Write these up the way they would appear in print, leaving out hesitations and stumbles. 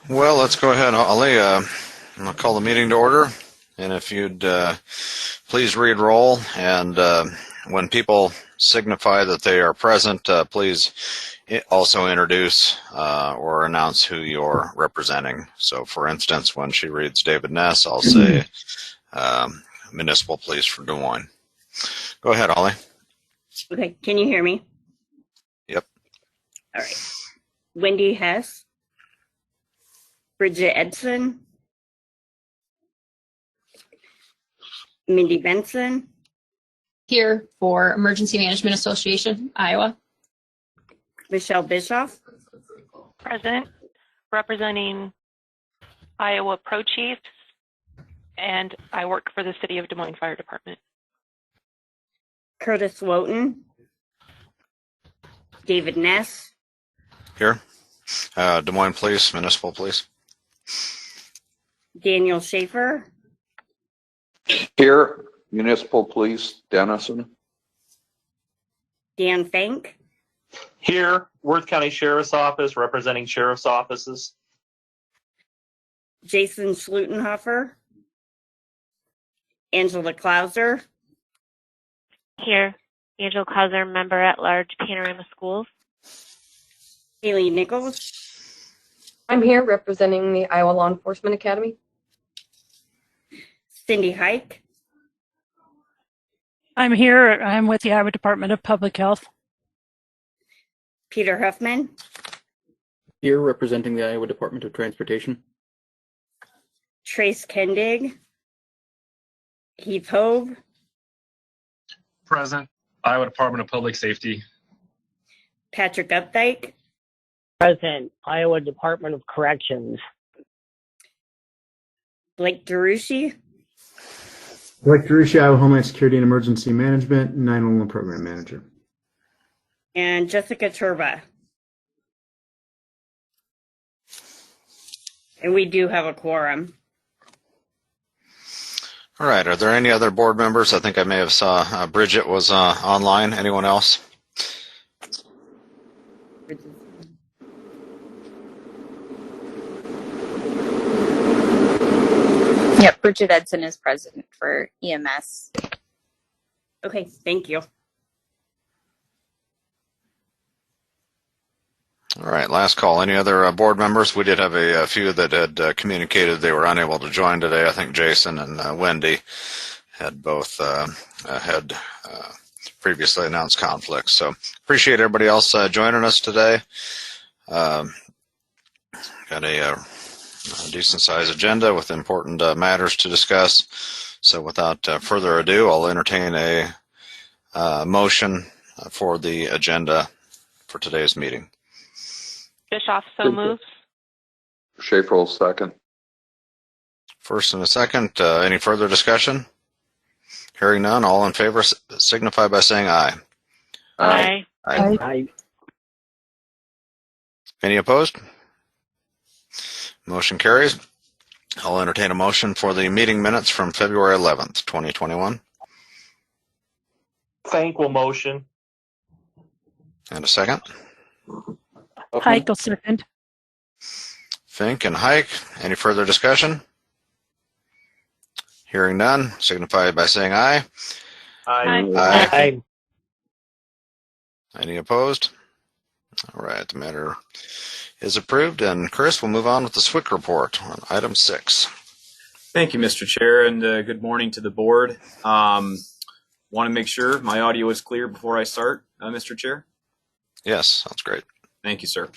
Well, let's go ahead, Ollie. I'll call the meeting to order, and if you'd please read roll, and when people signify that they are present, please also introduce or announce who you're representing. So, for instance, when she reads David Ness, I'll say Municipal Police for Des Moines. Go ahead, Ollie. Okay, can you hear me? Yep. All right. Wendy Hess. Bridget Edson. Mindy Benson. Here for Emergency Management Association, Iowa. Michelle Bischoff. Present, representing Iowa Pro Chiefs, and I work for the City of Des Moines Fire Department. Curtis Woten. David Ness. Here. Des Moines Police, Municipal Police. Daniel Schaefer. Here, Municipal Police, Denison. Dan Fank. Here, Worth County Sheriff's Office, representing sheriff's offices. Jason Schlutenhofer. Angela Klauser. Here, Angela Klauser, member at large, Panorama Schools. Haley Nichols. I'm here representing the Iowa Law Enforcement Academy. Cindy Hike. I'm here. I'm with the Iowa Department of Public Health. Peter Huffman. Here representing the Iowa Department of Transportation. Trace Kendig. Heath Hove. Present, Iowa Department of Public Safety. Patrick Updike. Present, Iowa Department of Corrections. Blake DeRushi. Blake DeRushi, Iowa Homeland Security and Emergency Management, 911 Program Manager. And Jessica Turba. And we do have a quorum. All right. Are there any other board members? I think I may have saw Bridget was online. Anyone else? Yep, Bridget Edson is present for EMS. Okay, thank you. All right, last call. Any other board members? We did have a few that had communicated they were unable to join today. I think Jason and Wendy had both had previously announced conflicts. So appreciate everybody else joining us today. Got a decent sized agenda with important matters to discuss. So without further ado, I'll entertain a motion for the agenda for today's meeting. Bischoff so moves. Schaefer will second. First and a second. Any further discussion? Hearing none, all in favor signify by saying aye. Aye. Aye. Aye. Any opposed? Motion carries. I'll entertain a motion for the meeting minutes from February 11th, 2021. Fank will motion. And a second. Hike will second. Fink and Hike. Any further discussion? Hearing none, signify by saying aye. Aye. Aye. Aye. Any opposed? All right, the matter is approved. And Chris, we'll move on with the SWIC report on item 6. Thank you, Mr. Chair, and good morning to the board. Want to make sure my audio is clear before I start, Mr. Chair? Yes, that's great. Thank you, sir.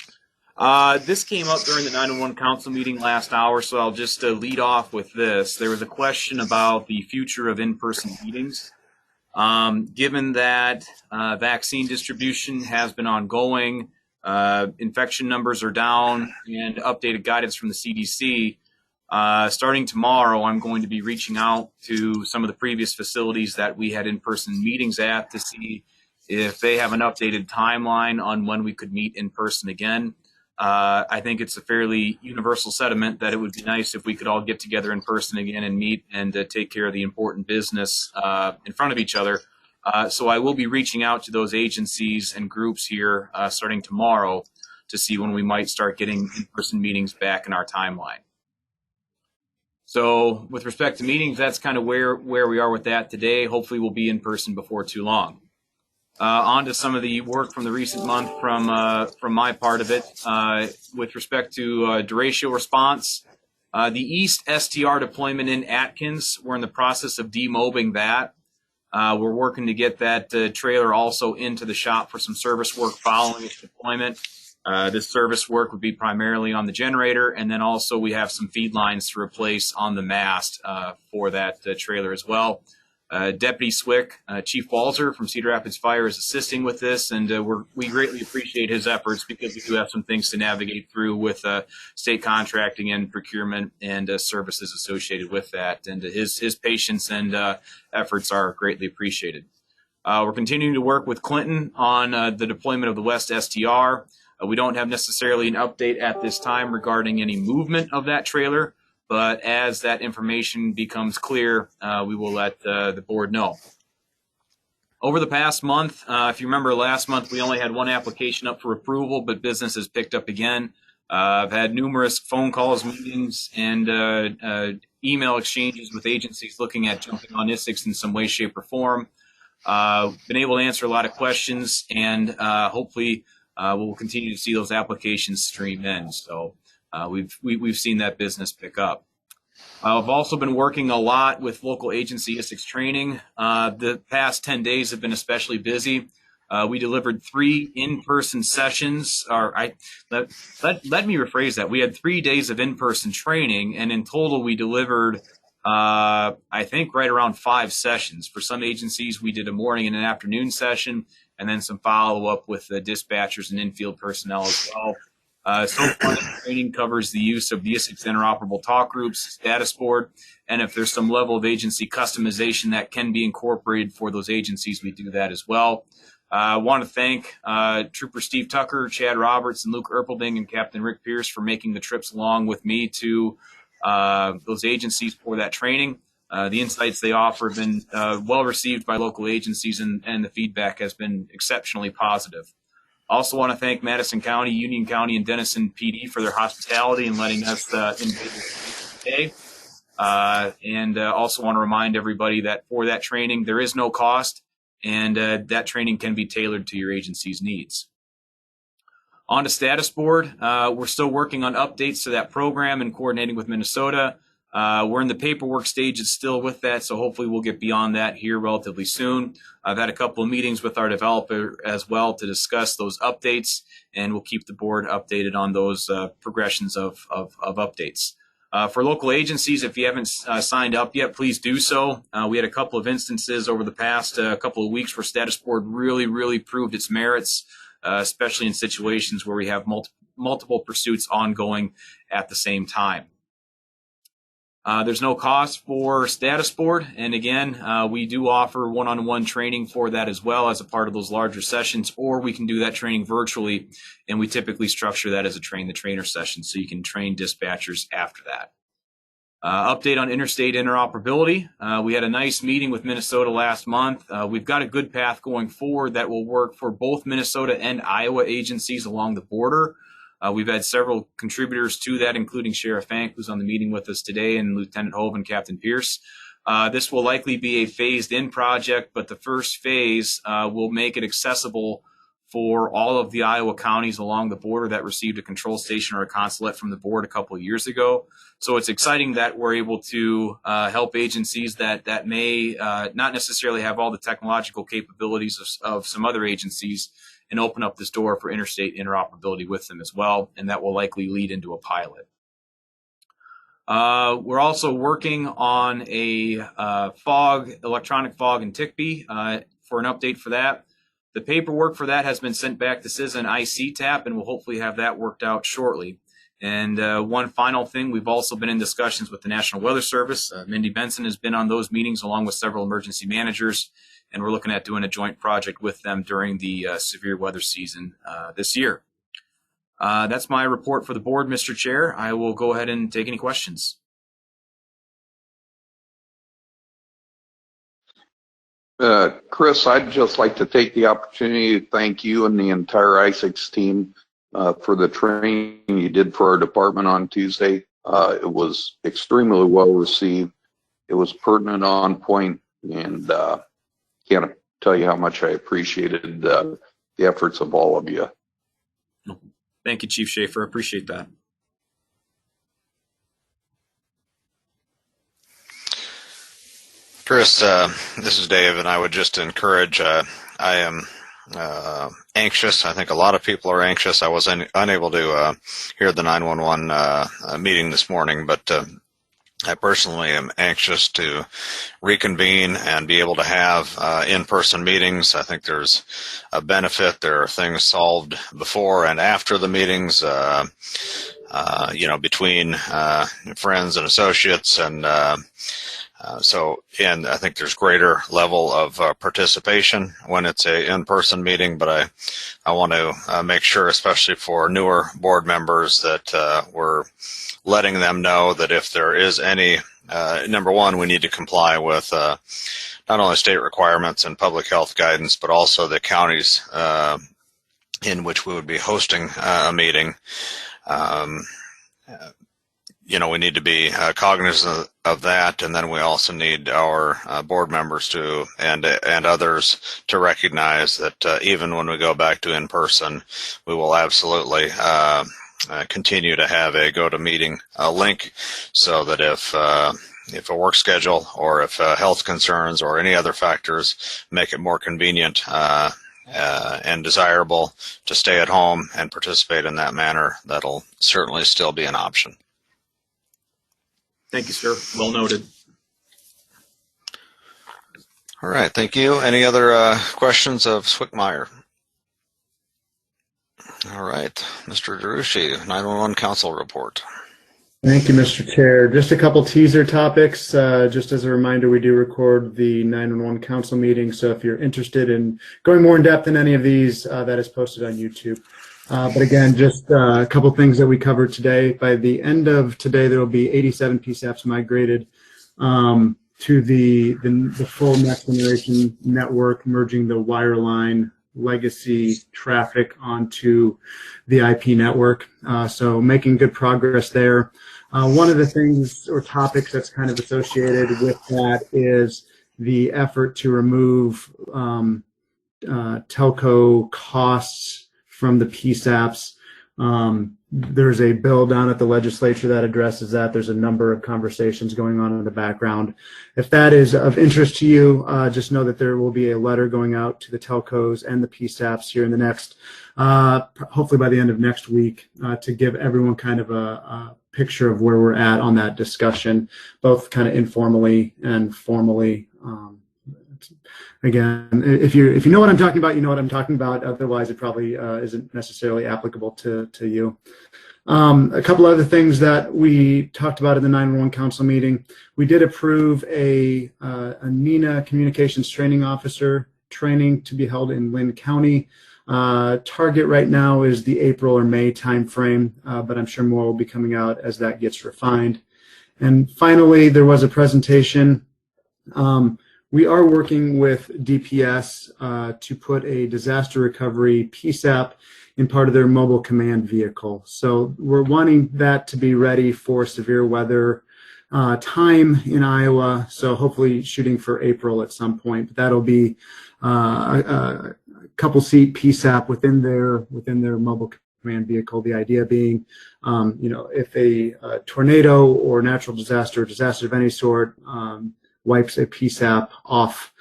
This came up during the 911 council meeting last hour, so I'll just lead off with this. There was a question about the future of in-person meetings. Given that vaccine distribution has been ongoing, infection numbers are down, and updated guidance from the CDC, starting tomorrow, I'm going to be reaching out to some of the previous facilities that we had in-person meetings at to see if they have an updated timeline on when we could meet in person again. I think it's a fairly universal sentiment that it would be nice if we could all get together in person again and meet and take care of the important business in front of each other. So I will be reaching out to those agencies and groups here starting tomorrow to see when we might start getting in-person meetings back in our timeline. So with respect to meetings, that's kind of where we are with that today. Hopefully we'll be in person before too long. On to some of the work from the recent month from my part of it. With respect to derecho response, the East STR deployment in Atkins, we're in the process of demobbing that. We're working to get that trailer also into the shop for some service work following its deployment. This service work would be primarily on the generator, and then also we have some feed lines to replace on the mast for that trailer as well. Deputy Swick, Chief Walzer from Cedar Rapids Fire is assisting with this, and we greatly appreciate his efforts because we do have some things to navigate through with state contracting and procurement and services associated with that. And his patience and efforts are greatly appreciated. We're continuing to work with Clinton on the deployment of the West STR. We don't have necessarily an update at this time regarding any movement of that trailer, but as that information becomes clear, we will let the board know. Over the past month, if you remember last month, we only had one application up for approval, but business has picked up again. I've had numerous phone calls, meetings, and email exchanges with agencies looking at jumping on Isicsb in some way, shape, or form. Been able to answer a lot of questions, and hopefully we'll continue to see those applications stream in. So we've seen that business pick up. I've also been working a lot with local agency Isicsb training. The past 10 days have been especially busy. We delivered 3 in-person sessions. Let me rephrase that. We had 3 days of in-person training, and in total we delivered, I think, right around 5 sessions. For some agencies, we did a morning and an afternoon session, and then some follow-up with the dispatchers and in-field personnel as well. So far, the training covers the use of the Isicsb interoperable talk groups, status board, and if there's some level of agency customization that can be incorporated for those agencies, we do that as well. I want to thank Trooper Steve Tucker, Chad Roberts, and Luke Erpelding, and Captain Rick Pierce for making the trips along with me to those agencies for that training. The insights they offer have been well received by local agencies, and the feedback has been exceptionally positive. Also want to thank Madison County, Union County, and Denison PD for their hospitality and letting us invade today. And also want to remind everybody that for that training, there is no cost, and that training can be tailored to your agency's needs. On to status board. We're still working on updates to that program and coordinating with Minnesota. We're in the paperwork stages still with that, so hopefully we'll get beyond that here relatively soon. I've had a couple of meetings with our developer as well to discuss those updates, and we'll keep the board updated on those progressions of updates. For local agencies, if you haven't signed up yet, please do so. We had a couple of instances over the past couple of weeks where status board really proved its merits, especially in situations where we have multiple pursuits ongoing at the same time. There's no cost for status board, and again, we do offer one-on-one training for that as well as a part of those larger sessions, or we can do that training virtually, and we typically structure that as a train-the-trainer session, so you can train dispatchers after that. Update on interstate interoperability. We had a nice meeting with Minnesota last month. We've got a good path going forward that will work for both Minnesota and Iowa agencies along the border. We've had several contributors to that, including Sheriff Fank, who's on the meeting with us today, and Lieutenant Hove and Captain Pierce. This will likely be a phased-in project, but the first phase will make it accessible for all of the Iowa counties along the border that received a control station or a consulate from the board a couple of years ago. So it's exciting that we're able to help agencies that may not necessarily have all the technological capabilities of some other agencies, and open up this door for interstate interoperability with them as well, and that will likely lead into a pilot. We're also working on a electronic fog and TICB for an update for that. The paperwork for that has been sent back to CISA and ICTAP, and we'll hopefully have that worked out shortly. And one final thing, we've also been in discussions with the National Weather Service. Mindy Benson has been on those meetings along with several emergency managers, and we're looking at doing a joint project with them during the severe weather season this year. That's my report for the board, Mr. Chair. I will go ahead and take any questions. Chris, I'd just like to take the opportunity to thank you and the entire Isicsb team for the training you did for our department on Tuesday. It was extremely well received. It was pertinent, on point, and can't tell you how much I appreciated the efforts of all of you. Thank you, Chief Schaefer. I appreciate that. Chris, this is Dave, and I would just encourage, I am anxious. I think a lot of people are anxious. I was unable to hear the 911 meeting this morning, but I personally am anxious to reconvene and be able to have in-person meetings. I think there's a benefit. There are things solved before and after the meetings, between friends and associates, and and I think there's greater level of participation when it's a in-person meeting, but I want to make sure, especially for newer board members, that we're letting them know that if there is any, number one, we need to comply with not only state requirements and public health guidance, but also the counties in which we would be hosting a meeting. We need to be cognizant of that, and then we also need our board members to and others to recognize that even when we go back to in-person, we will absolutely continue to have a go-to-meeting link, so that if a work schedule or if health concerns or any other factors make it more convenient and desirable to stay at home and participate in that manner, that'll certainly still be an option. Thank you, sir. Well noted. All right, thank you. Any other questions of Swickmeyer? All right, Mr. DeRucci, 911 Council report. Thank you, Mr. Chair. Just a couple teaser topics. Just as a reminder, we do record the 911 Council meeting, so if you're interested in going more in depth in any of these, that is posted on YouTube. But again, just a couple things that we covered today. By the end of today, there will be 87 PSAPs migrated to the full next generation network, merging the wireline legacy traffic onto the IP network. So making good progress there. One of the things or topics that's kind of associated with that is the effort to remove telco costs from the PSAPs. There's a bill down at the legislature that addresses that. There's a number of conversations going on in the background. If that is of interest to you, just know that there will be a letter going out to the telcos and the PSAPs here in the next, hopefully by the end of next week, to give everyone kind of a picture of where we're at on that discussion, both kind of informally and formally. Again, if you know what I'm talking about, you know what I'm talking about. Otherwise, it probably isn't necessarily applicable to you. A couple other things that we talked about in the 911 Council meeting. We did approve a NINA Communications Training Officer training to be held in Lynn County. Target right now is the April or May timeframe, but I'm sure more will be coming out as that gets refined. And finally, there was a presentation. We are working with DPS to put a disaster recovery PSAP in part of their mobile command vehicle. So we're wanting that to be ready for severe weather time in Iowa. So hopefully shooting for April at some point. But that'll be a couple seat PSAP within their mobile command vehicle. The idea being, if a tornado or natural disaster of any sort wipes a PSAP off,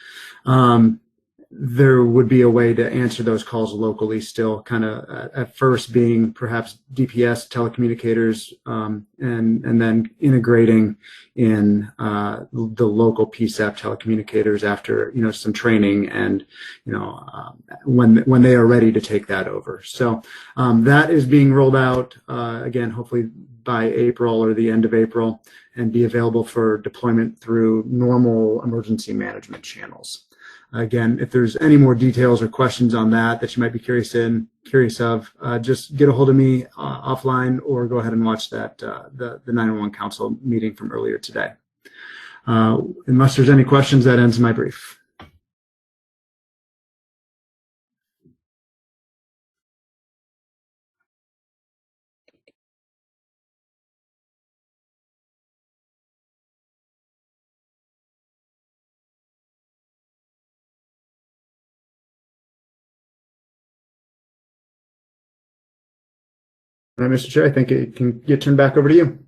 there would be a way to answer those calls locally still, kind of at first being perhaps DPS telecommunicators, and then integrating in the local PSAP telecommunicators after some training and when they are ready to take that over. So that is being rolled out again, hopefully by April or the end of April, and be available for deployment through normal emergency management channels. Again, if there's any more details or questions on that you might be curious of, just get a hold of me offline, or go ahead and watch that the 911 Council meeting from earlier today. Unless there's any questions, that ends my brief. All right, Mr. Chair, I think it can get turned back over to you.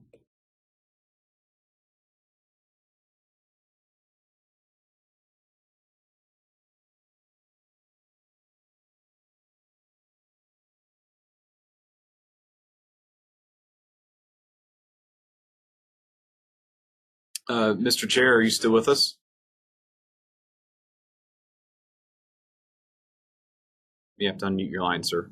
Mr. Chair, are you still with us? You have to unmute your line, sir.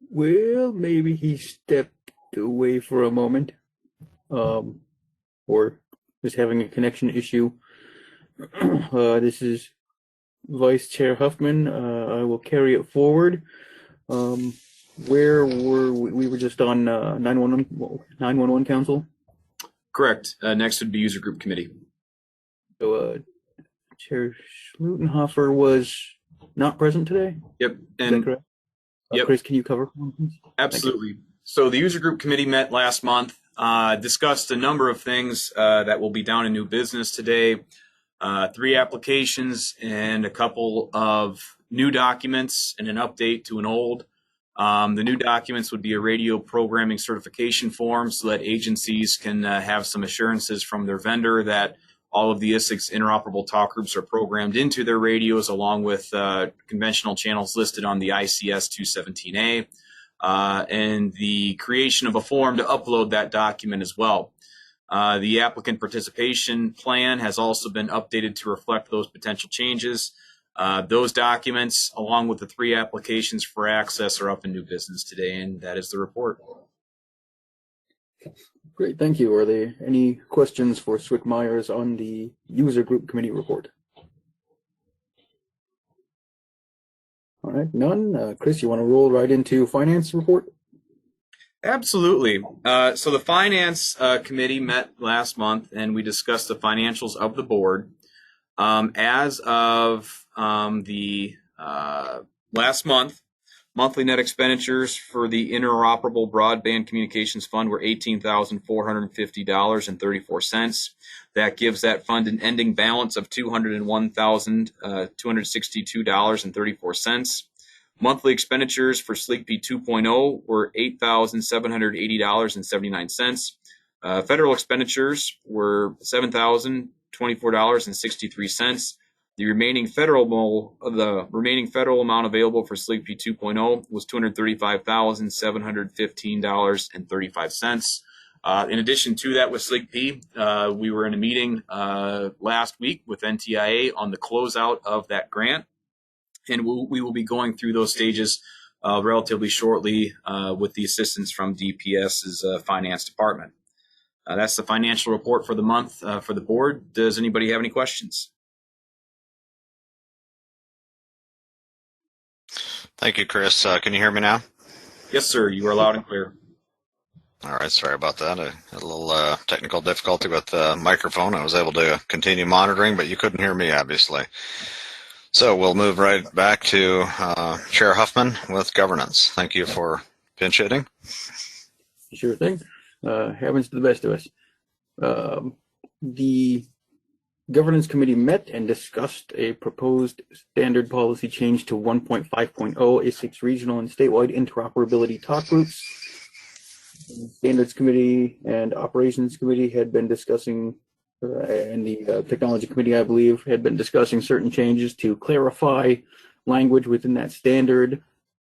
Well, maybe he stepped away for a moment, or is having a connection issue. This is Vice Chair Huffman. I will carry it forward. Where were we? We were just on 911 Council. Correct. Next would be User Group Committee. So Chair Schlutenhofer was not present today? Yep. Is that correct? Yep. Chris, can you cover? Absolutely. So the User Group Committee met last month, discussed a number of things that will be down in new business today. 3 applications and a couple of new documents and an update to an old. The new documents would be a radio programming certification form so that agencies can have some assurances from their vendor that all of the Isicsb interoperable talk groups are programmed into their radios along with conventional channels listed on the ICS 217A, and the creation of a form to upload that document as well. The applicant participation plan has also been updated to reflect those potential changes. Those documents, along with the 3 applications for access, are up in new business today, and that is the report. Great, thank you. Are there any questions for Swick Myers on the User Group Committee report? All right, none. Chris, you want to roll right into Finance report? Absolutely. So the Finance Committee met last month, and we discussed the financials of the board. As of the last month, monthly net expenditures for the Interoperable Broadband Communications Fund were $18,450.34. That gives that fund an ending balance of $201,262.34. Monthly expenditures for SleekP 2.0 were $8,780.79. Federal expenditures were $7,024.63. The remaining federal amount available for SleekP 2.0 was $235,715.35. In addition to that, with SleekP, we were in a meeting last week with NTIA on the closeout of that grant, and we will be going through those stages relatively shortly with the assistance from DPS's finance department. That's the financial report for the month for the board. Does anybody have any questions? Thank you, Chris. Can you hear me now? Yes, sir. You are loud and clear. All right. Sorry about that. I had a little technical difficulty with the microphone. I was able to continue monitoring, but you couldn't hear me, obviously. So we'll move right back to Chair Huffman with governance. Thank you for pinch hitting. Sure thing. Happens to the best of us. The Governance Committee met and discussed a proposed standard policy change to 1.5.0 Isicsb regional and statewide interoperability talk groups. The Standards Committee and Operations Committee had been discussing, and the Technology Committee, I believe, had been discussing certain changes to clarify language within that standard,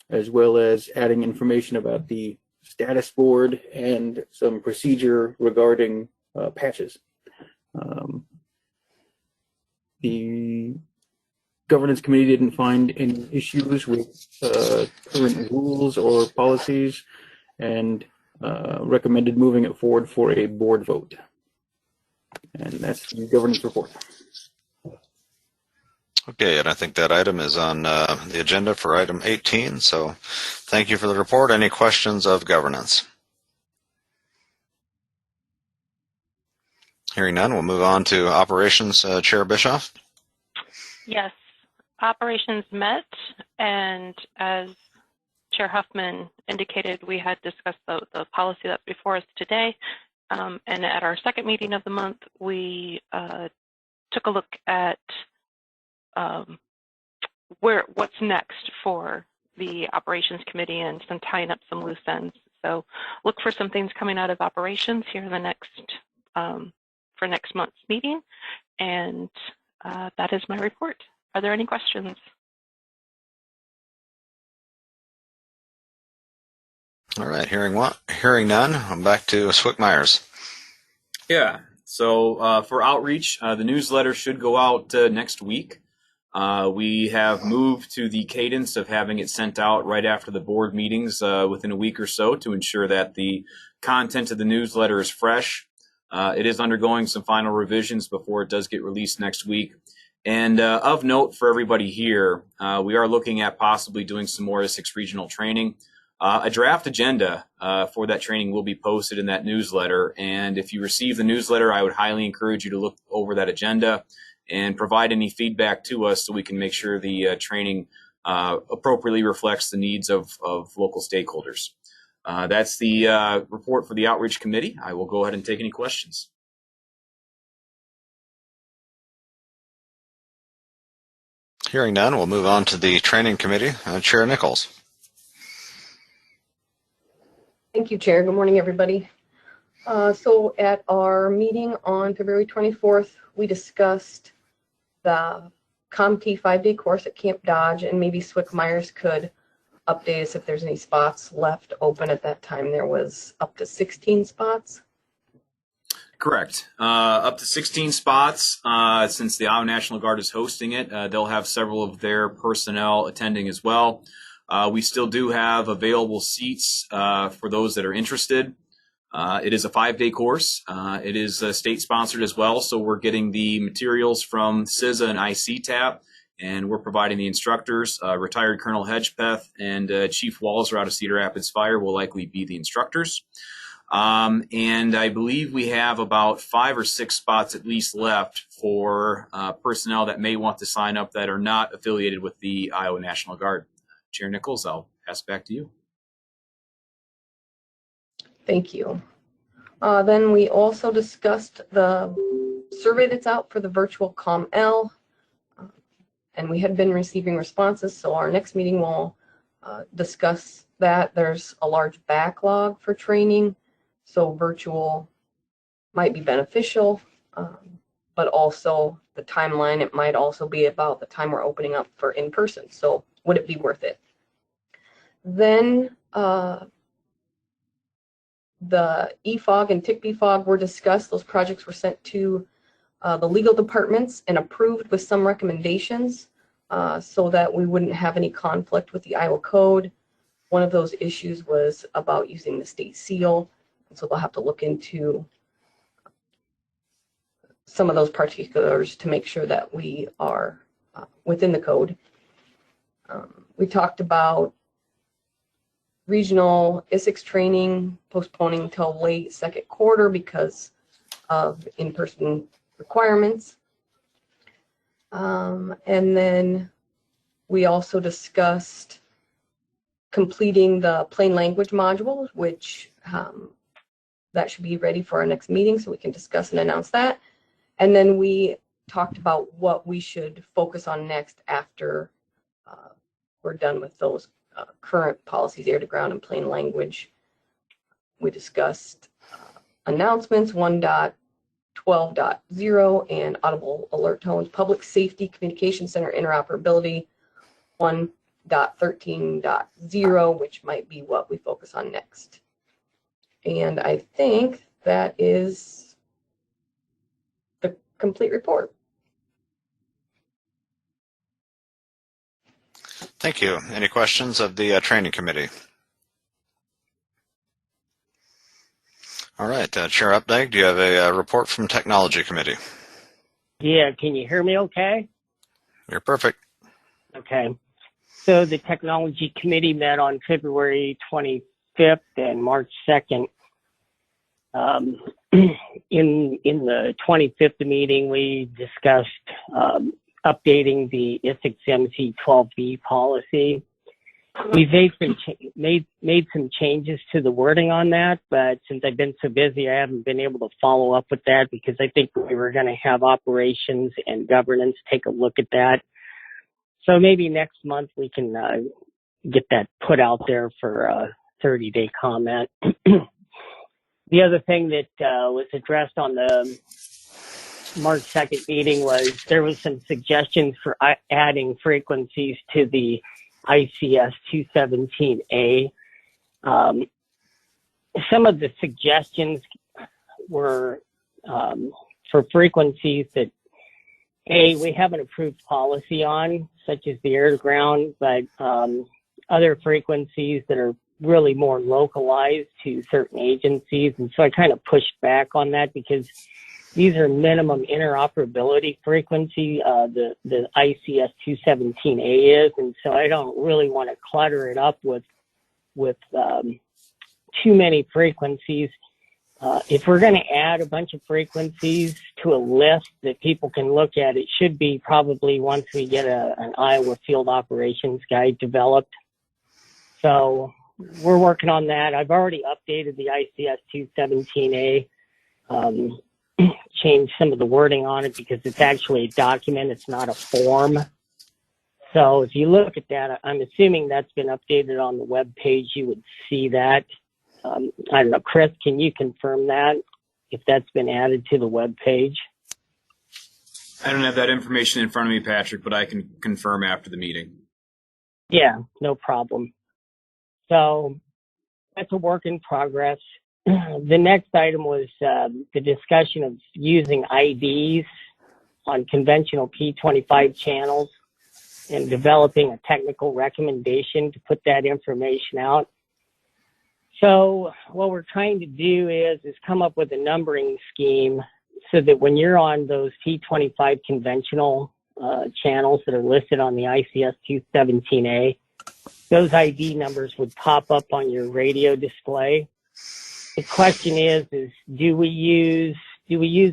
as well as adding information about the status board and some procedure regarding patches. The Governance Committee didn't find any issues with current rules or policies and recommended moving it forward for a board vote. And that's the governance report. Okay, and I think that item is on the agenda for item 18. So thank you for the report. Any questions of governance? Hearing none, we'll move on to operations. Chair Bischoff. Yes, operations met, and as Chair Huffman indicated, we had discussed the policy that's before us today. And at our second meeting of the month, we took a look at what's next for the operations committee and some tying up some loose ends. So look for some things coming out of operations here in the next for next month's meeting, and that is my report. Are there any questions? All right, hearing none, I'm back to Swick Myers. Yeah. So for outreach, the newsletter should go out next week. We have moved to the cadence of having it sent out right after the board meetings within a week or so to ensure that the content of the newsletter is fresh. It is undergoing some final revisions before it does get released next week. And of note for everybody here, we are looking at possibly doing some more Isicsb regional training. A draft agenda for that training will be posted in that newsletter. And if you receive the newsletter, I would highly encourage you to look over that agenda and provide any feedback to us so we can make sure the training appropriately reflects the needs of local stakeholders. That's the report for the outreach committee. I will go ahead and take any questions. Hearing none, we'll move on to the training committee. Chair Nichols. Thank you, Chair. Good morning, everybody. So at our meeting on February 24th, we discussed the CompT 5-day course at Camp Dodge, and maybe Swick Myers could update us if there's any spots left open. At that time, there was up to 16 spots. Correct. Up to 16 spots. Since the Iowa National Guard is hosting it, they'll have several of their personnel attending as well. We still do have available seats for those that are interested. It is a 5-day course. It is state-sponsored as well, so we're getting the materials from CISA and ICTAP, and we're providing the instructors. Retired Colonel Hedgepeth and Chief Walzer out of Cedar Rapids Fire will likely be the instructors. And I believe we have about 5 or 6 spots at least left for personnel that may want to sign up that are not affiliated with the Iowa National Guard. Chair Nichols, I'll pass it back to you. Thank you. Then we also discussed the survey that's out for the virtual ComL, and we had been receiving responses, so our next meeting will discuss that. There's a large backlog for training, so virtual might be beneficial, but also the timeline, it might also be about the time we're opening up for in-person, so would it be worth it? Then the EFOG and TIC-BFOG were discussed. Those projects were sent to the legal departments and approved with some recommendations so that we wouldn't have any conflict with the Iowa Code. One of those issues was about using the state seal, and so they'll have to look into some of those particulars to make sure that we are within the code. We talked about regional Isicsb training postponing till late second quarter because of in-person requirements. And then we also discussed completing the plain language module, which that should be ready for our next meeting so we can discuss and announce that. And then we talked about what we should focus on next after we're done with those current policies, air to ground and plain language. We discussed announcements 1.12.0 and audible alert tones, public safety communication center interoperability 1.13.0, which might be what we focus on next. And I think that is the complete report. Thank you. Any questions of the training committee? All right, Chair Updike, do you have a report from Technology Committee? Yeah, can you hear me okay? You're perfect. Okay. So the Technology Committee met on February 25th and March 2nd. In the 25th meeting, we discussed updating the Isicsb 12B policy. We've made some changes to the wording on that, but since I've been so busy, I haven't been able to follow up with that because I think we were going to have operations and governance take a look at that. So maybe next month we can get that put out there for a 30-day comment. The other thing that was addressed on the March 2nd meeting was there was some suggestions for adding frequencies to the ICS 217A. Some of the suggestions were for frequencies that, we have an approved policy on, such as the air-to-ground, but other frequencies that are really more localized to certain agencies. And so I kind of pushed back on that because these are minimum interoperability frequency, the ICS 217A is, and so I don't really want to clutter it up with too many frequencies. If we're going to add a bunch of frequencies to a list that people can look at, it should be probably once we get an Iowa Field Operations Guide developed. So we're working on that. I've already updated the ICS 217A, changed some of the wording on it because it's actually a document. It's not a form. So if you look at that, I'm assuming that's been updated on the web page. You would see that. I don't know, Chris, can you confirm that, if that's been added to the web page? I don't have that information in front of me, Patrick, but I can confirm after the meeting. Yeah, no problem. So that's a work in progress. The next item was the discussion of using IDs on conventional P25 channels and developing a technical recommendation to put that information out. So what we're trying to do is come up with a numbering scheme so that when you're on those P25 conventional channels that are listed on the ICS 217A, those ID numbers would pop up on your radio display. The question is do we use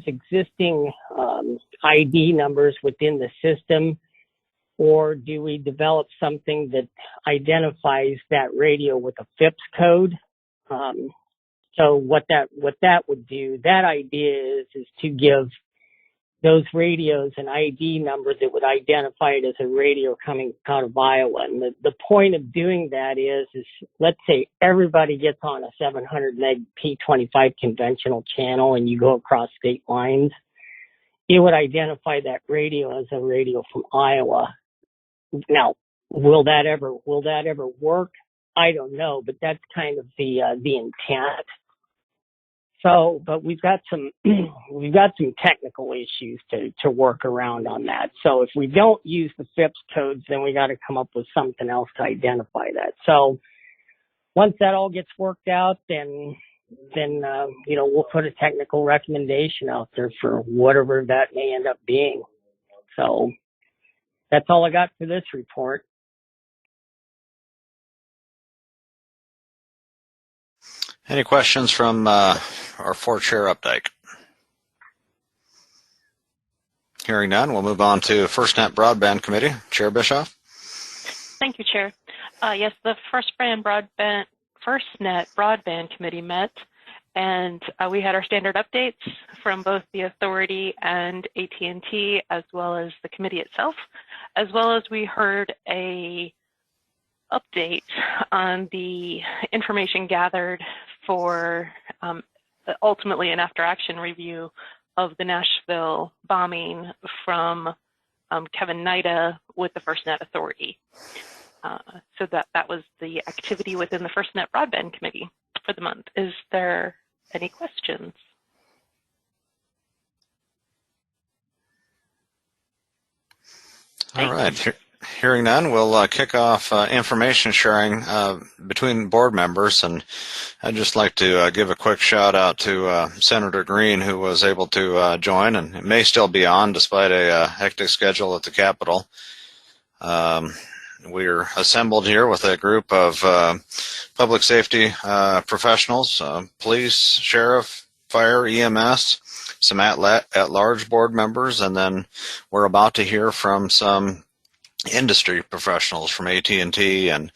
existing ID numbers within the system, or do we develop something that identifies that radio with a FIPS code? So what that would do, that idea is to give those radios an ID number that would identify it as a radio coming out of Iowa. And the point of doing that is let's say everybody gets on a 700 meg P25 conventional channel and you go across state lines, it would identify that radio as a radio from Iowa. Now, will that ever work? I don't know, but that's kind of the intent. So, but we've got some technical issues to work around on that. So if we don't use the FIPS codes, then we got to come up with something else to identify that. So once that all gets worked out, then we'll put a technical recommendation out there for whatever that may end up being. So that's all I got for this report. Any questions from our fourth chair, Updike? Hearing none, we'll move on to FirstNet Broadband Committee. Chair Bischoff. Thank you, Chair. Yes, the FirstNet Broadband Committee met, and we had our standard updates from both the authority and AT&T, as well as the committee itself, as well as we heard a update on the information gathered for ultimately an after-action review of the Nashville bombing from Kevin Nida with the FirstNet Authority. So that was the activity within the FirstNet Broadband Committee for the month. Is there any questions? All right. Hearing none, we'll kick off information sharing between board members, and I'd just like to give a quick shout out to Senator Green, who was able to join and may still be on despite a hectic schedule at the Capitol. We're assembled here with a group of public safety professionals, police, sheriff, fire, EMS, some at-large board members, and then we're about to hear from some industry professionals from AT&T and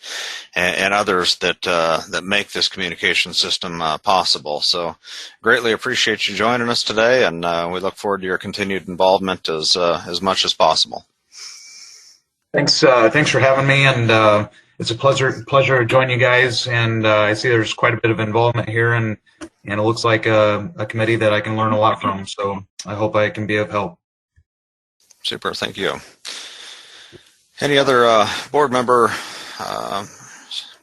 others that make this communication system possible. So greatly appreciate you joining us today, and we look forward to your continued involvement as much as possible. Thanks for having me, and it's a pleasure to join you guys. And I see there's quite a bit of involvement here, and it looks like a committee that I can learn a lot from. So I hope I can be of help. Super, thank you. Any other board member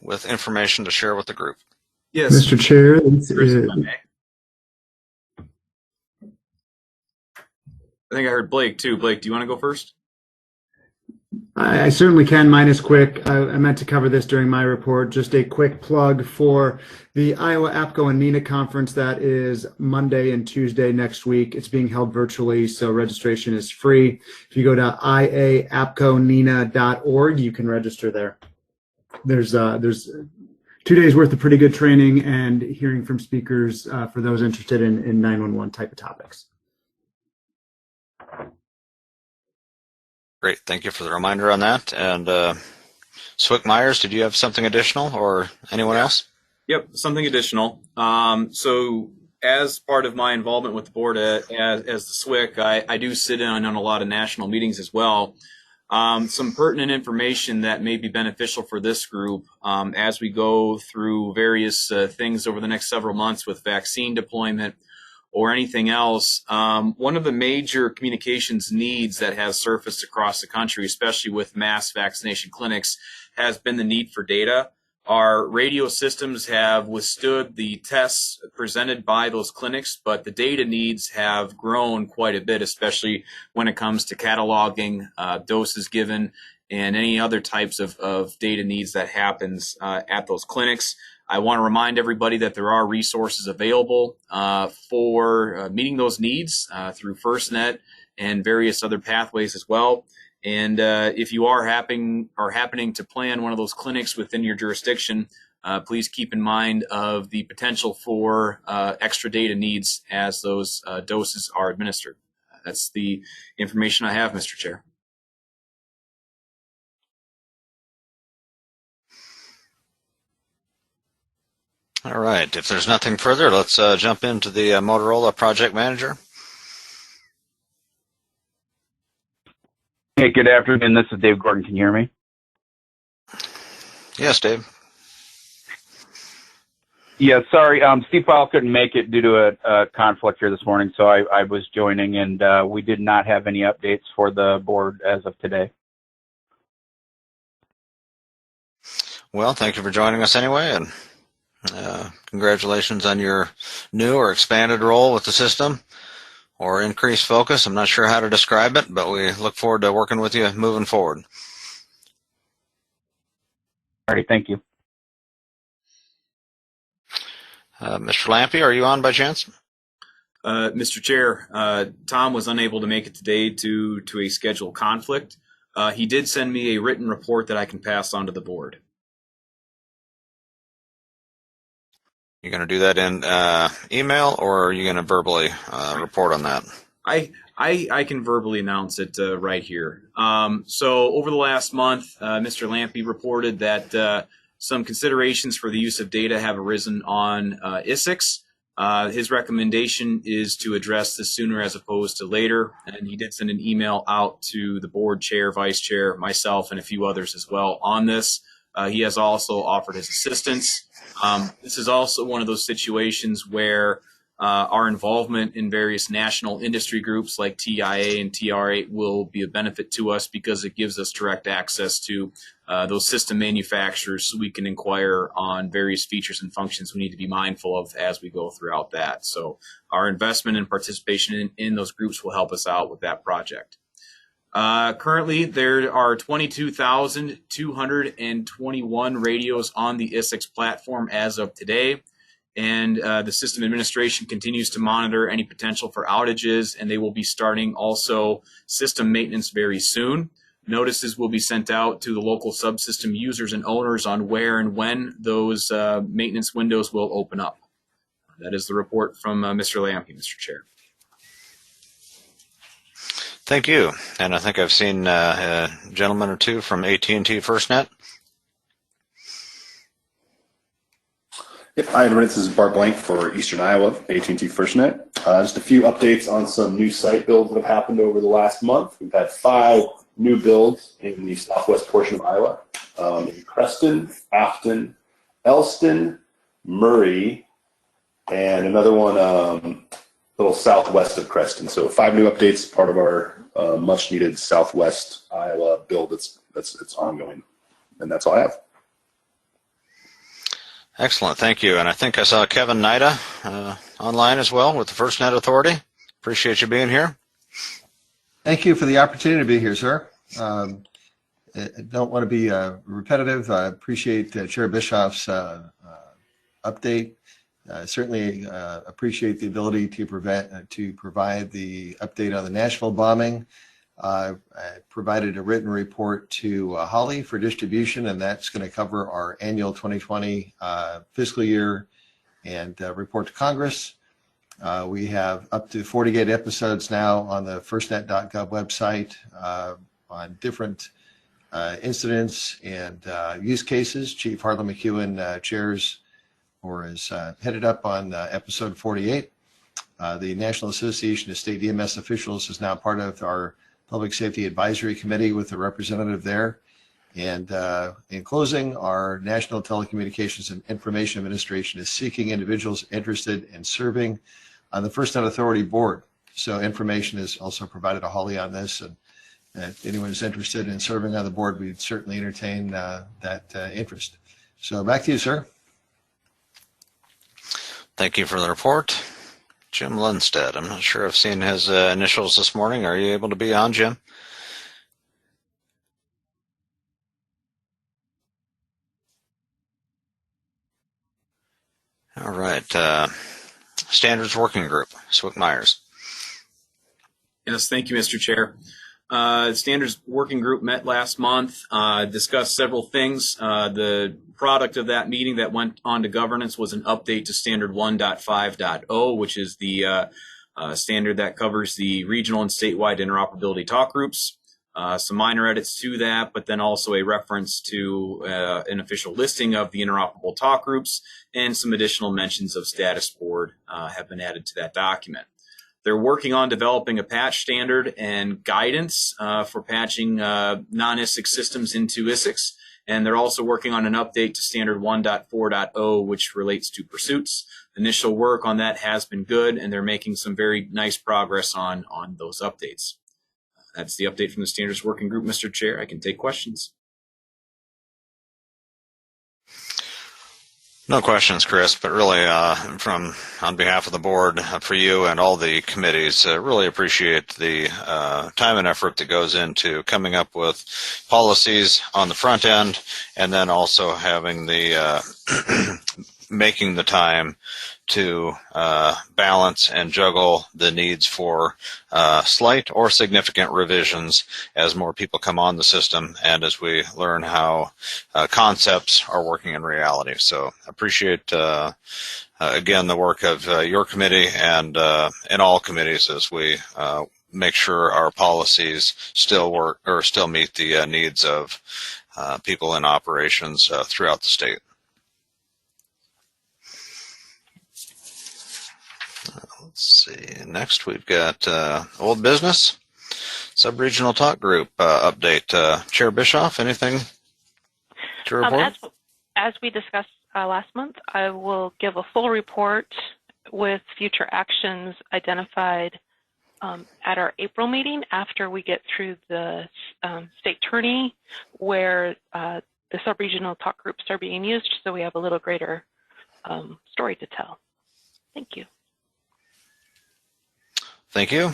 with information to share with the group? Yes. Mr. Chair, I think I heard Blake too. Blake, do you want to go first? I certainly can. Mine is quick. I meant to cover this during my report. Just a quick plug for the Iowa APCO and NENA conference that is Monday and Tuesday next week. It's being held virtually, so registration is free. If you go to iapconena.org, you can register there. There's 2 days worth of pretty good training and hearing from speakers for those interested in 911 type of topics. Great, thank you for the reminder on that. And Swick Myers, did you have something additional, or anyone else? Yep, something additional. So as part of my involvement with the board as the SWIC, I do sit in on a lot of national meetings as well. Some pertinent information that may be beneficial for this group as we go through various things over the next several months with vaccine deployment or anything else. One of the major communications needs that has surfaced across the country, especially with mass vaccination clinics, has been the need for data. Our radio systems have withstood the tests presented by those clinics, but the data needs have grown quite a bit, especially when it comes to cataloging doses given and any other types of data needs that happens at those clinics. I want to remind everybody that there are resources available for meeting those needs through FirstNet and various other pathways as well. And if you are happening to plan one of those clinics within your jurisdiction, please keep in mind of the potential for extra data needs as those doses are administered. That's the information I have, Mr. Chair. All right, if there's nothing further, let's jump into the Motorola Project Manager. Hey, good afternoon. This is Dave Gordon. Can you hear me? Yes, Dave. Yeah, sorry. Steve Powell couldn't make it due to a conflict here this morning, so I was joining, and we did not have any updates for the board as of today. Well, thank you for joining us anyway, and congratulations on your new or expanded role with the system or increased focus. I'm not sure how to describe it, but we look forward to working with you moving forward. All right, thank you. Mr. Lampe, are you on by chance? Mr. Chair, Tom was unable to make it today due to a scheduled conflict. He did send me a written report that I can pass on to the board. You're going to do that in email, or are you going to verbally report on that? I can verbally announce it right here. So over the last month, Mr. Lampe reported that some considerations for the use of data have arisen on Isicsb. His recommendation is to address this sooner as opposed to later, and he did send an email out to the board chair, vice chair, myself, and a few others as well on this. He has also offered his assistance. This is also one of those situations where our involvement in various national industry groups like TIA and TR8 will be a benefit to us because it gives us direct access to those system manufacturers so we can inquire on various features and functions we need to be mindful of as we go throughout that. So our investment and participation in those groups will help us out with that project. Currently, there are 22,221 radios on the Isicsb platform as of today, and the system administration continues to monitor any potential for outages, and they will be starting also system maintenance very soon. Notices will be sent out to the local subsystem users and owners on where and when those maintenance windows will open up. That is the report from Mr. Lampe, Mr. Chair. Thank you. And I think I've seen a gentleman or two from AT&T FirstNet. Yep. Hi, everybody. This is Bart Blank for Eastern Iowa, AT&T FirstNet. Just a few updates on some new site builds that have happened over the last month. We've had 5 new builds in the southwest portion of Iowa, in Creston, Afton, Elston, Murray, and another one a little southwest of Creston. So 5 new updates, part of our much needed southwest Iowa build that's ongoing. And that's all I have. Excellent, thank you. And I think I saw Kevin Nida online as well with the FirstNet Authority. Appreciate you being here. Thank you for the opportunity to be here, sir. I don't want to be repetitive. I appreciate Chair Bischoff's update. Certainly appreciate the ability to provide the update on the Nashville bombing. I provided a written report to Holly for distribution, and that's going to cover our annual 2020 fiscal year and report to Congress. We have up to 48 episodes now on the firstnet.gov website on different incidents and use cases. Chief Harlan McEwen chairs or is headed up on episode 48. The National Association of State EMS Officials is now part of our Public Safety Advisory Committee with a representative there. And in closing, our National Telecommunications and Information Administration is seeking individuals interested in serving on the FirstNet Authority Board. So information is also provided to Holly on this. And if anyone is interested in serving on the board, we'd certainly entertain that interest. So back to you, sir. Thank you for the report. Jim Lundstedt, I'm not sure I've seen his initials this morning. Are you able to be on, Jim? All right. Standards Working Group, Swick Myers. Yes, thank you, Mr. Chair. Standards Working Group met last month, discussed several things. The product of that meeting that went on to governance was an update to Standard 1.5.0, which is the standard that covers the regional and statewide interoperability talk groups. Some minor edits to that, but then also a reference to an official listing of the interoperable talk groups, and some additional mentions of status board have been added to that document. They're working on developing a patch standard and guidance for patching non-ISIC systems into ISICs. And they're also working on an update to standard 1.4.0, which relates to pursuits. Initial work on that has been good, and they're making some very nice progress on those updates. That's the update from the Standards Working Group, Mr. Chair. I can take questions. No questions, Chris, but really on behalf of the board, for you and all the committees, really appreciate the time and effort that goes into coming up with policies on the front end, and then also having the making the time to balance and juggle the needs for slight or significant revisions as more people come on the system and as we learn how concepts are working in reality. So appreciate, again, the work of your committee and in all committees as we make sure our policies still work or still meet the needs of people in operations throughout the state. Let's see. Next, we've got old business, sub-regional talk group update. Chair Bischoff, anything to report? As we discussed last month, I will give a full report with future actions identified at our April meeting after we get through the state attorney where the sub-regional talk groups are being used, so we have a little greater story to tell. Thank you. Thank you.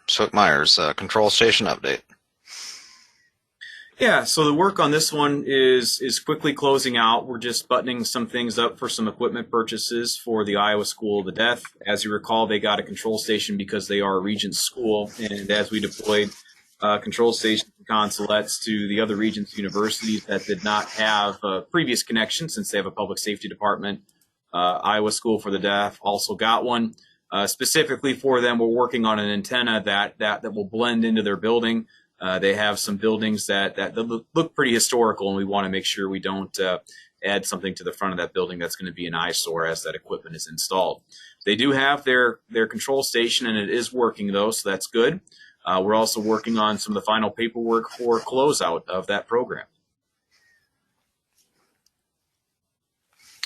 Swick Myers, control station update. Yeah, so the work on this one is quickly closing out. We're just buttoning some things up for some equipment purchases for the Iowa School of the Deaf. As you recall, they got a control station because they are a Regents school, and as we deployed control station consulates to the other Regents universities that did not have a previous connection since they have a public safety department, Iowa School for the Deaf also got one. Specifically for them, we're working on an antenna that will blend into their building. They have some buildings that look pretty historical, and we want to make sure we don't add something to the front of that building that's going to be an eyesore as that equipment is installed. They do have their control station, and it is working, though, so that's good. We're also working on some of the final paperwork for closeout of that program.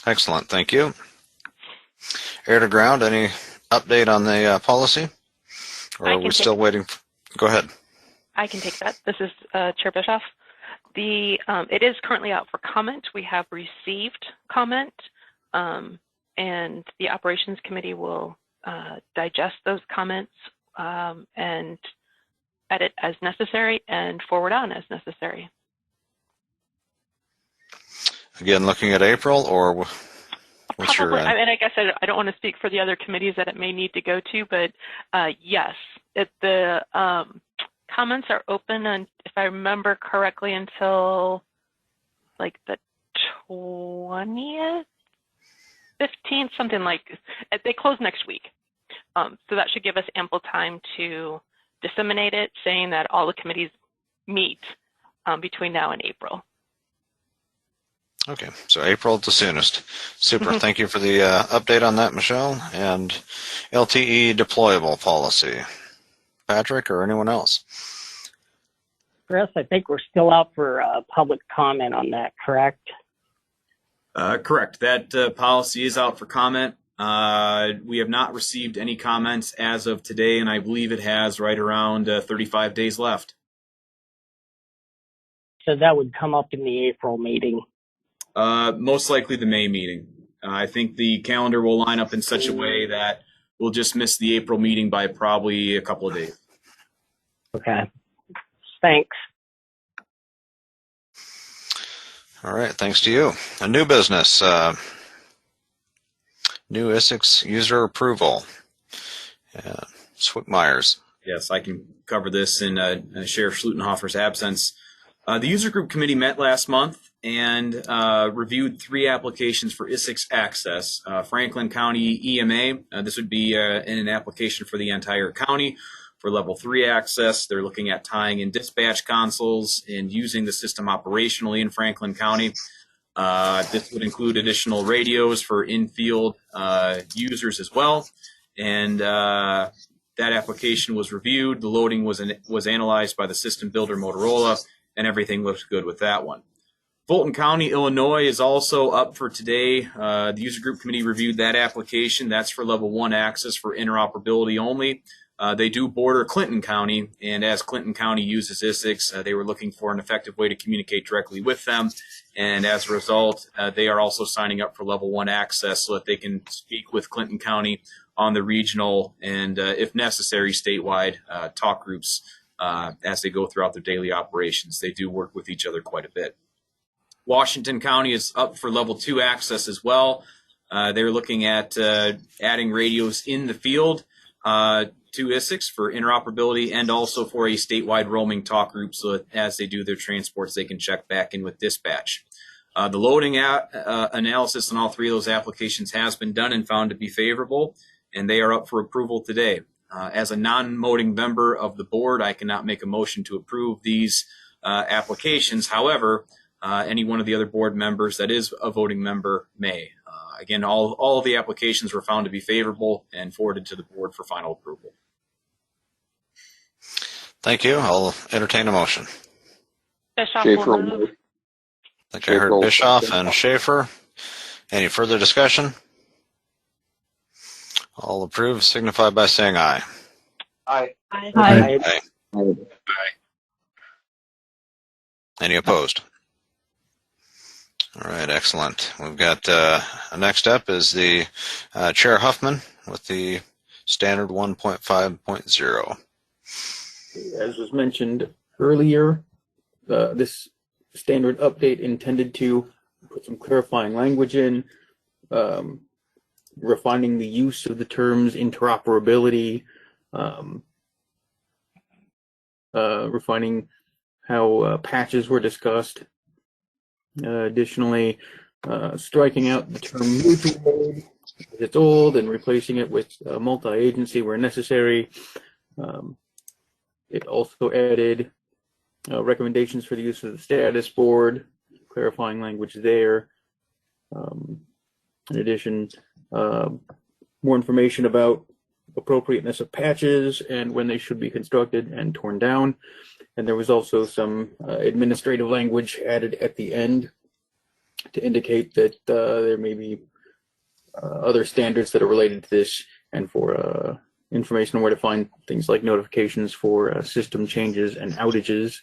Excellent. Thank you. Air to ground, any update on the policy? Or are we still waiting? Go ahead. I can take that. This is Chair Bischoff. It is currently out for comment. We have received comment, and the Operations Committee will digest those comments and edit as necessary and forward on as necessary. Again, looking at April, or what's Probably, your? I mean, I guess I don't want to speak for the other committees that it may need to go to, but yes, the comments are open, and if I remember correctly, until like the 20th, 15th, something like. They close next week, so that should give us ample time to disseminate it, saying that all the committees meet between now and April. Okay, so April at the soonest. Super. Thank you for the update on that, Michelle. And LTE deployable policy. Patrick or anyone else? Chris, I think we're still out for public comment on that, correct? Correct. That policy is out for comment. We have not received any comments as of today, and I believe it has right around 35 days left. So that would come up in the April meeting. Most likely the May meeting. I think the calendar will line up in such a way that we'll just miss the April meeting by probably a couple of days. Okay. Thanks. All right, thanks to you. A new business. New Isicsb user approval. Swick-Myers. Yes, I can cover this in Sheriff Schlutenhofer's absence. The user group committee met last month and reviewed 3 applications for Isicsb access. Franklin County EMA, this would be an application for the entire county for level 3 access. They're looking at tying in dispatch consoles and using the system operationally in Franklin County. This would include additional radios for in-field users as well. And that application was reviewed. The loading was analyzed by the system builder Motorola, and everything looks good with that one. Fulton County, Illinois is also up for today. The user group committee reviewed that application. That's for level 1 access for interoperability only. They do border Clinton County, and as Clinton County uses Isicsb, they were looking for an effective way to communicate directly with them. And as a result, they are also signing up for level 1 access so that they can speak with Clinton County on the regional and, if necessary, statewide talk groups as they go throughout their daily operations. They do work with each other quite a bit. Washington County is up for level 2 access as well. They're looking at adding radios in the field to Isicsb for interoperability and also for a statewide roaming talk group so that as they do their transports, they can check back in with dispatch. The loading analysis on all 3 of those applications has been done and found to be favorable, and they are up for approval today. As a non-voting member of the board, I cannot make a motion to approve these applications. However, any one of the other board members that is a voting member may. Again, all of the applications were found to be favorable and forwarded to the board for final approval. Thank you. I'll entertain a motion. Bischoff Schaefer will will move. move. I think I heard Bischoff and Schaefer. Any further discussion? All approve, signify by saying aye. Aye. Aye. Aye. Any opposed? All right, excellent. We've got next up is the Chair Huffman with the standard 1.5.0. As was mentioned earlier, this standard update intended to put some clarifying language in, refining the use of the terms interoperability, refining how patches were discussed. Additionally, striking out the term mutual aid, it's old, and replacing it with multi-agency where necessary. It also added recommendations for the use of the status board, clarifying language there. In addition, more information about appropriateness of patches and when they should be constructed and torn down. And there was also some administrative language added at the end to indicate that there may be other standards that are related to this, and for information on where to find things like notifications for system changes and outages.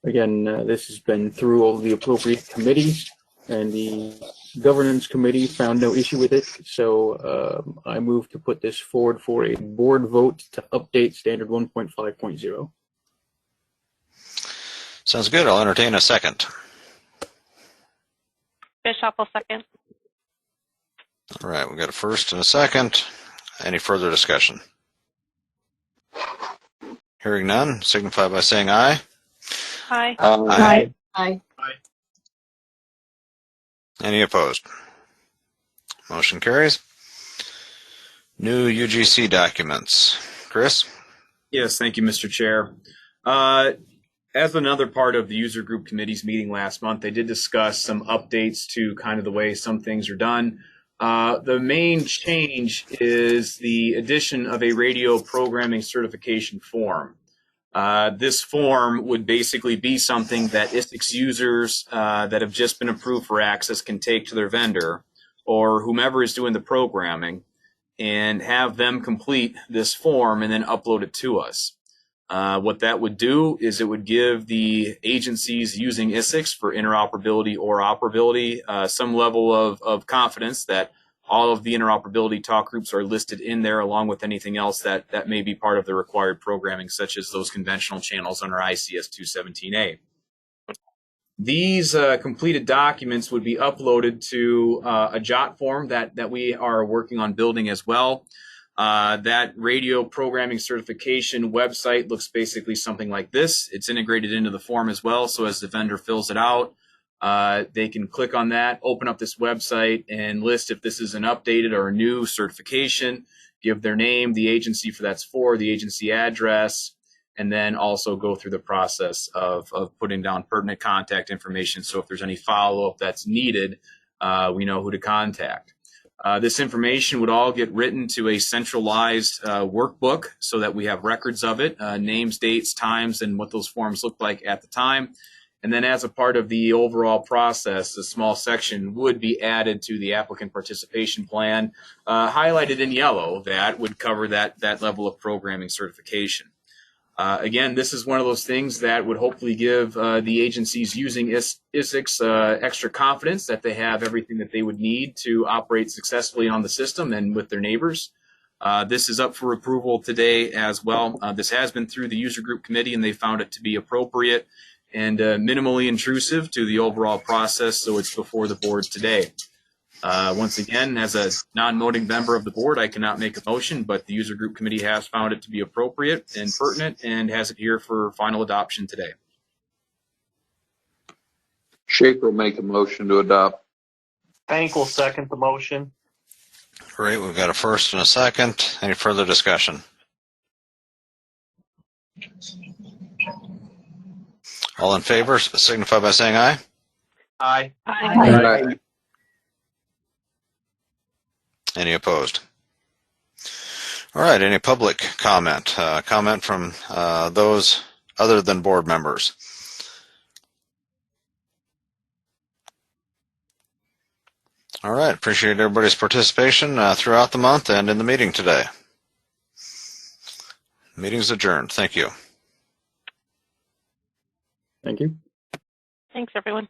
Again, this has been through all the appropriate committees, and the governance committee found no issue with it. So I move to put this forward for a board vote to update standard 1.5.0. Sounds good. I'll entertain a second. Bishop will second. All right, we got a first and a second. Any further discussion? Hearing none, signify by saying aye. Aye. Aye. Aye. Any opposed? Motion carries. New UGC documents. Chris? Yes, thank you, Mr. Chair. As another part of the user group committee's meeting last month, they did discuss some updates to kind of the way some things are done. The main change is the addition of a radio programming certification form. This form would basically be something that Isicsb users that have just been approved for access can take to their vendor or whomever is doing the programming and have them complete this form and then upload it to us. What that would do is it would give the agencies using Isicsb for interoperability or operability some level of confidence that all of the interoperability talk groups are listed in there along with anything else that may be part of the required programming, such as those conventional channels under ICS 217A. These completed documents would be uploaded to a JOT form that we are working on building as well. That radio programming certification website looks basically something like this. It's integrated into the form as well, so as the vendor fills it out, they can click on that, open up this website, and list if this is an updated or a new certification, give their name, the agency for that's for, the agency address, and then also go through the process of putting down pertinent contact information. So if there's any follow-up that's needed, we know who to contact. This information would all get written to a centralized workbook so that we have records of it, names, dates, times, and what those forms look like at the time. And then as a part of the overall process, a small section would be added to the applicant participation plan, highlighted in yellow, that would cover that level of programming certification. Again, this is one of those things that would hopefully give the agencies using Isicsb extra confidence that they have everything that they would need to operate successfully on the system and with their neighbors. This is up for approval today as well. This has been through the user group committee, and they found it to be appropriate and minimally intrusive to the overall process, so it's before the board today. Once again, as a non-voting member of the board, I cannot make a motion, but the user group committee has found it to be appropriate and pertinent and has it here for final adoption today. Shaker will make a motion to adopt. Hank will second the motion. Great, we've got a first and a second. Any further discussion? All in favor, signify by saying aye. Aye. Aye. Any opposed? All right, any public comment? Comment from those other than board members? All right, appreciate everybody's participation throughout the month and in the meeting today. Meeting's adjourned. Thank you. Thank you. Thanks, everyone.